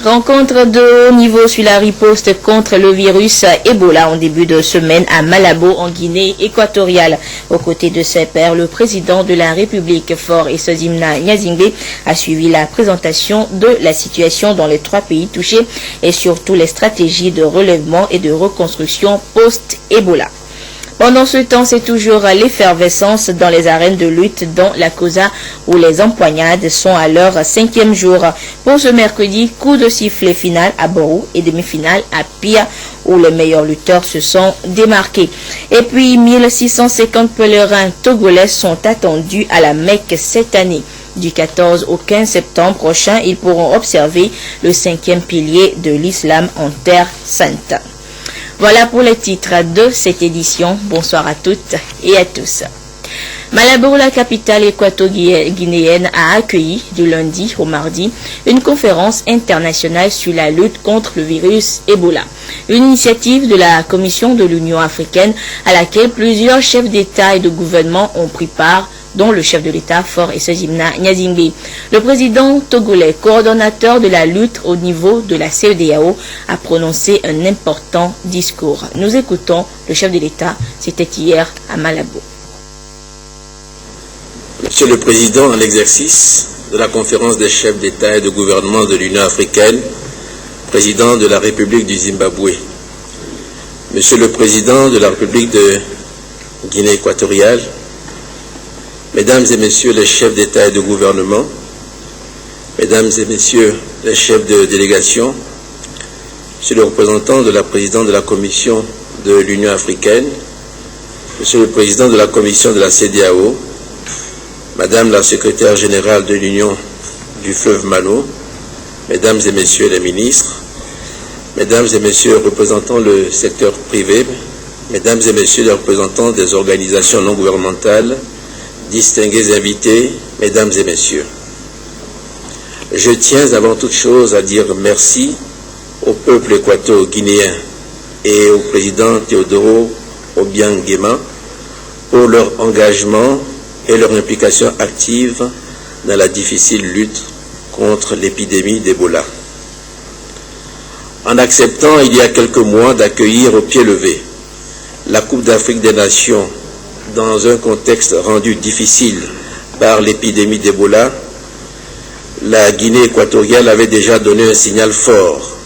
Rencontre de haut niveau sur la riposte contre le virus Ebola en début de semaine à Malabo en Guinée équatoriale. Aux côtés de ses pairs, le président de la République, Faure Esozimna Gnazingbe, a suivi la présentation de la situation dans les 3 pays touchés et surtout les stratégies de relèvement et de reconstruction post-Ebola. Pendant ce temps, c'est toujours l'effervescence dans les arènes de lutte dans la Cosa où les empoignades sont à leur 5e jour. Pour ce mercredi, coup de sifflet final à Borou et demi-finale à Pia où les meilleurs lutteurs se sont démarqués. Et puis 1650 pèlerins togolais sont attendus à la Mecque cette année. Du 14 au 15 septembre prochain, ils pourront observer le 5e pilier de l'islam en Terre Sainte. Voilà pour les titres de cette édition. Bonsoir à toutes et à tous. Malabo, la capitale équato-guinéenne, a accueilli du lundi au mardi une conférence internationale sur la lutte contre le virus Ebola. Une initiative de la Commission de l'Union africaine à laquelle plusieurs chefs d'État et de gouvernement ont pris part, dont le chef de l'État, Faure Esozimna Gnazingbe. Le président togolais, coordonnateur de la lutte au niveau de la CEDEAO, a prononcé un important discours. Nous écoutons le chef de l'État, c'était hier à Malabo. Monsieur le Président, en l'exercice de la conférence des chefs d'État et de gouvernement de l'Union africaine, Président de la République du Zimbabwe, Monsieur le Président de la République de Guinée équatoriale, Mesdames et Messieurs les chefs d'État et de gouvernement, Mesdames et Messieurs les chefs de délégation, Monsieur le représentant de la présidente de la Commission de l'Union africaine, Monsieur le Président de la Commission de la CEDEAO, Madame la Secrétaire générale de l'Union du fleuve Malo, Mesdames et Messieurs les ministres, Mesdames et Messieurs représentant le secteur privé, Mesdames et Messieurs les représentants des organisations non gouvernementales, distingués invités, Mesdames et Messieurs, je tiens avant toute chose à dire merci au peuple équato-guinéen et au président Teodoro Obiang Nguema pour leur engagement et leur implication active dans la difficile lutte contre l'épidémie d'Ebola. En acceptant il y a quelques mois d'accueillir au pied levé la Coupe d'Afrique des Nations dans un contexte rendu difficile par l'épidémie d'Ebola, la Guinée équatoriale avait déjà donné un signal fort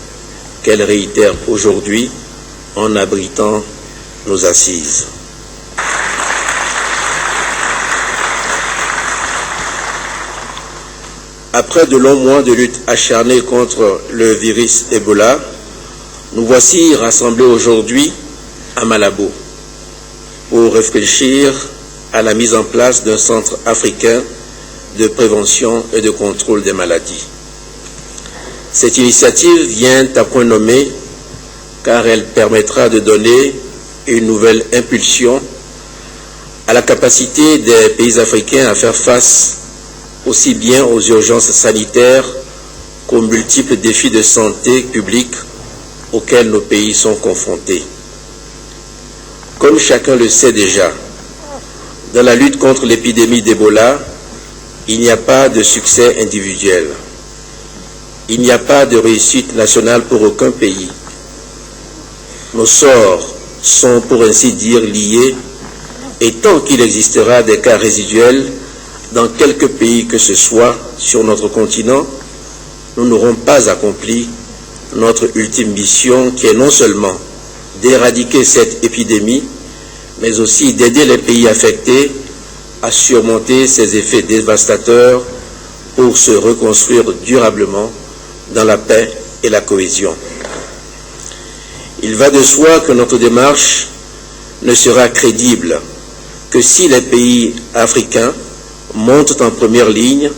qu'elle réitère aujourd'hui en abritant nos assises. Après de longs mois de lutte acharnée contre le virus Ebola, nous voici rassemblés aujourd'hui à Malabo pour réfléchir à la mise en place d'un centre africain de prévention et de contrôle des maladies. Cette initiative vient à point nommé car elle permettra de donner une nouvelle impulsion à la capacité des pays africains à faire face aussi bien aux urgences sanitaires qu'aux multiples défis de santé publique auxquels nos pays sont confrontés. Comme chacun le sait déjà, dans la lutte contre l'épidémie d'Ebola, il n'y a pas de succès individuel. Il n'y a pas de réussite nationale pour aucun pays. Nos sorts sont pour ainsi dire liés et tant qu'il existera des cas résiduels dans quelque pays que ce soit sur notre continent, nous n'aurons pas accompli notre ultime mission qui est non seulement d'éradiquer cette épidémie, mais aussi d'aider les pays affectés à surmonter ses effets dévastateurs pour se reconstruire durablement dans la paix et la cohésion. Il va de soi que notre démarche ne sera crédible que si les pays africains montent en première ligne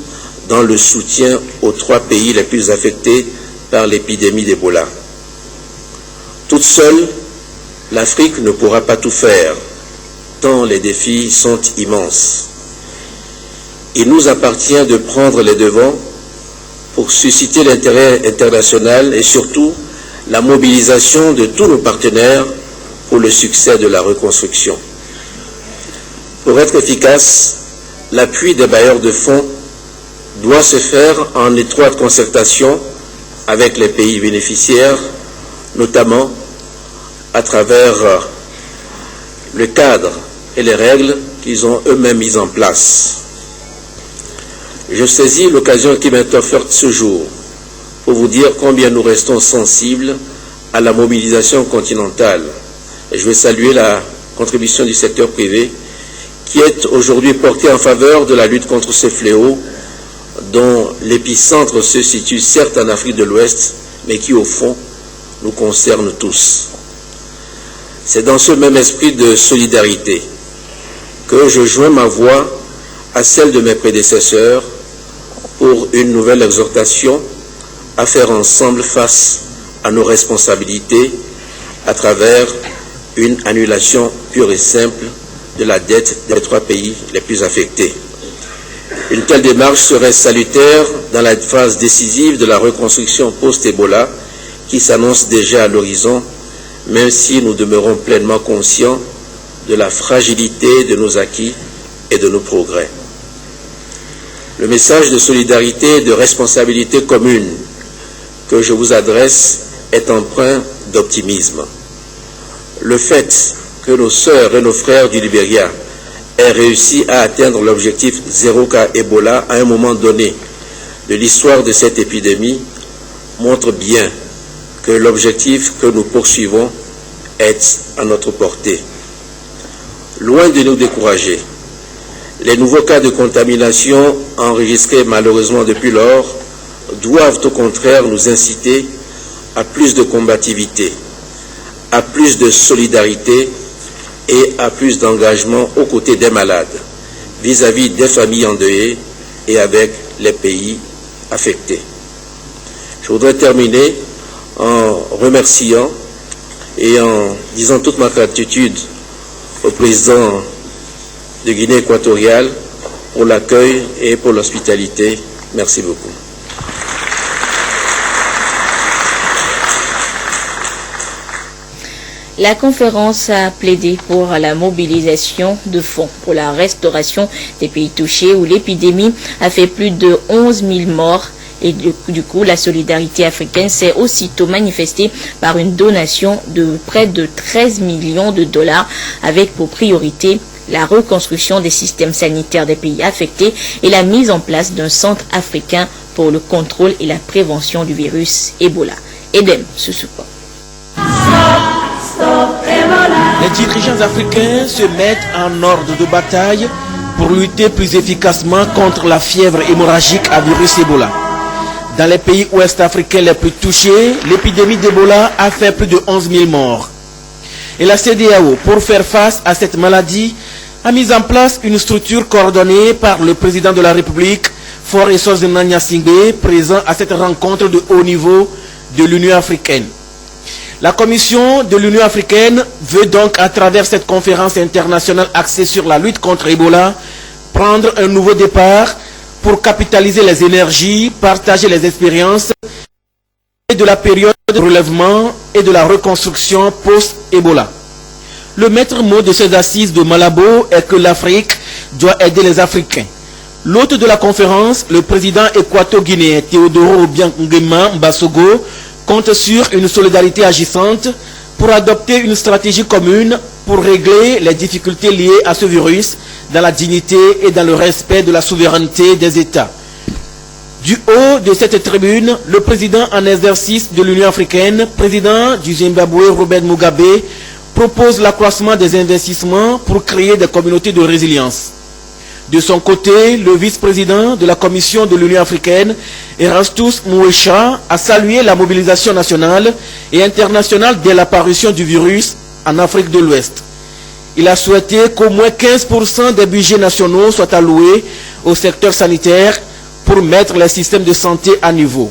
dans le soutien aux 3 pays les plus affectés par l'épidémie d'Ebola. Toute seule, l'Afrique ne pourra pas tout faire, tant les défis sont immenses. Il nous appartient de prendre les devants pour susciter l'intérêt international et surtout la mobilisation de tous nos partenaires pour le succès de la reconstruction. Pour être efficace, l'appui des bailleurs de fonds doit se faire en étroite concertation avec les pays bénéficiaires, notamment à travers le cadre et les règles qu'ils ont eux-mêmes mises en place. Je saisis l'occasion qui m'est offerte ce jour pour vous dire combien nous restons sensibles à la mobilisation continentale. Et je veux saluer la contribution du secteur privé qui est aujourd'hui portée en faveur de la lutte contre ce fléau dont l'épicentre se situe certes en Afrique de l'Ouest, mais qui au fond nous concerne tous. C'est dans ce même esprit de solidarité que je joins ma voix à celle de mes prédécesseurs pour une nouvelle exhortation à faire ensemble face à nos responsabilités à travers une annulation pure et simple de la dette des 3 pays les plus affectés. Une telle démarche serait salutaire dans la phase décisive de la reconstruction post-Ebola qui s'annonce déjà à l'horizon, même si nous demeurons pleinement conscients de la fragilité de nos acquis et de nos progrès. Le message de solidarité et de responsabilité commune que je vous adresse est empreint d'optimisme. Le fait que nos sœurs et nos frères du Libéria aient réussi à atteindre l'objectif 0 cas Ebola à un moment donné de l'histoire de cette épidémie montre bien que l'objectif que nous poursuivons est à notre portée. Loin de nous décourager, les nouveaux cas de contamination enregistrés malheureusement depuis lors doivent au contraire nous inciter à plus de combativité, à plus de solidarité et à plus d'engagement aux côtés des malades, vis-à-vis des familles endeuillées et avec les pays affectés. Je voudrais terminer en remerciant et en disant toute ma gratitude au président de Guinée équatoriale pour l'accueil et pour l'hospitalité. Merci beaucoup. La conférence a plaidé pour la mobilisation de fonds pour la restauration des pays touchés où l'épidémie a fait plus de 11 000 morts. Et du coup, la solidarité africaine s'est aussitôt manifestée par une donation de près de 13 millions de dollars avec pour priorité la reconstruction des systèmes sanitaires des pays affectés et la mise en place d'un centre africain pour le contrôle et la prévention du virus Ebola. Edem Susupo. Les dirigeants africains se mettent en ordre de bataille pour lutter plus efficacement contre la fièvre hémorragique à virus Ebola. Dans les pays ouest-africains les plus touchés, l'épidémie d'Ebola a fait plus de 11 000 morts. Et la CEDEAO, pour faire face à cette maladie, a mis en place une structure coordonnée par le président de la République, Faure Essozi Gnassingbé, présent à cette rencontre de haut niveau de l'Union africaine. La Commission de l'Union africaine veut donc, à travers cette conférence internationale axée sur la lutte contre Ebola, prendre un nouveau départ pour capitaliser les énergies, partager les expériences de la période de relèvement et de la reconstruction post-Ebola. Le maître mot de ces assises de Malabo est que l'Afrique doit aider les Africains. L'hôte de la conférence, le président équato-guinéen Théodoro Obiang Mbasogo, compte sur une solidarité agissante pour adopter une stratégie commune pour régler les difficultés liées à ce virus dans la dignité et dans le respect de la souveraineté des États. Du haut de cette tribune, le président en exercice de l'Union africaine, président du Zimbabwe Robert Mugabe, propose l'accroissement des investissements pour créer des communautés de résilience. De son côté, le vice-président de la Commission de l'Union africaine, Erastus Mouecha, a salué la mobilisation nationale et internationale dès l'apparition du virus en Afrique de l'Ouest. Il a souhaité qu'au moins 15% des budgets nationaux soient alloués au secteur sanitaire pour mettre les systèmes de santé à niveau.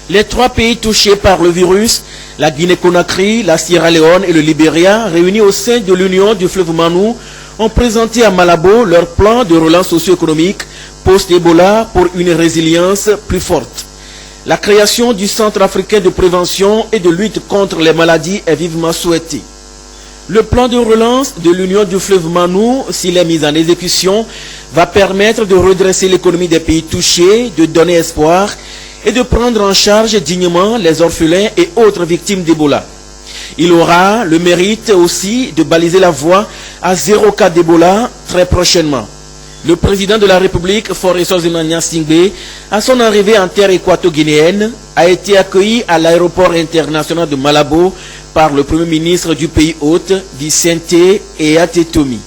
Les 3 pays touchés par le virus, la Guinée-Conakry, la Sierra Leone et le Libéria, réunis au sein de l'Union du fleuve Manou, ont présenté à Malabo leur plan de relance socio-économique post-Ebola pour une résilience plus forte. La création du Centre africain de prévention et de lutte contre les maladies est vivement souhaitée. Le plan de relance de l'Union du fleuve Manou, s'il est mis en exécution, va permettre de redresser l'économie des pays touchés, de donner espoir et de prendre en charge dignement les orphelins et autres victimes d'Ebola. Il aura le mérite aussi de baliser la voie à 0 cas d'Ebola très prochainement. Le président de la République, Faure Essozimana Gnassingbé, à son arrivée en terre équato-guinéenne, a été accueilli à l'aéroport international de Malabo par le premier ministre du pays hôte, Vicente Eyatetomi.